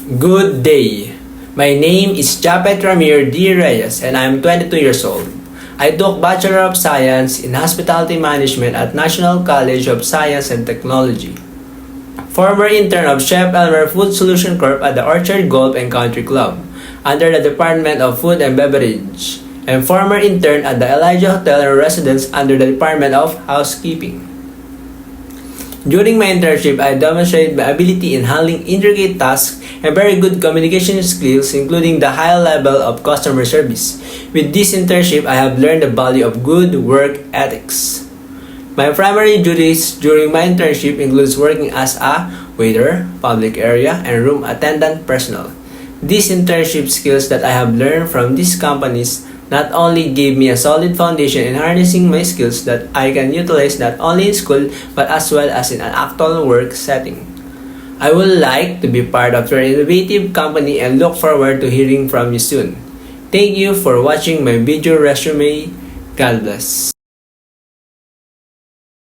Good day. My name is Japet Ramir D. Reyes and I am 22 years old. I took Bachelor of Science in Hospitality Management at National College of Science and Technology. Former intern of Chef Elmer Food Solution Corp at the Orchard Golf and Country Club under the Department of Food and Beverage, and former intern at the Elijah Hotel and Residence under the Department of Housekeeping. During my internship, I demonstrated my ability in handling intricate tasks and very good communication skills, including the high level of customer service. With this internship, I have learned the value of good work ethics. My primary duties during my internship includes working as a waiter, public area, and room attendant personnel. These internship skills that I have learned from these companies not only gave me a solid foundation in harnessing my skills that I can utilize not only in school but as well as in an actual work setting. I would like to be part of your innovative company and look forward to hearing from you soon. Thank you for watching my video resume. God bless.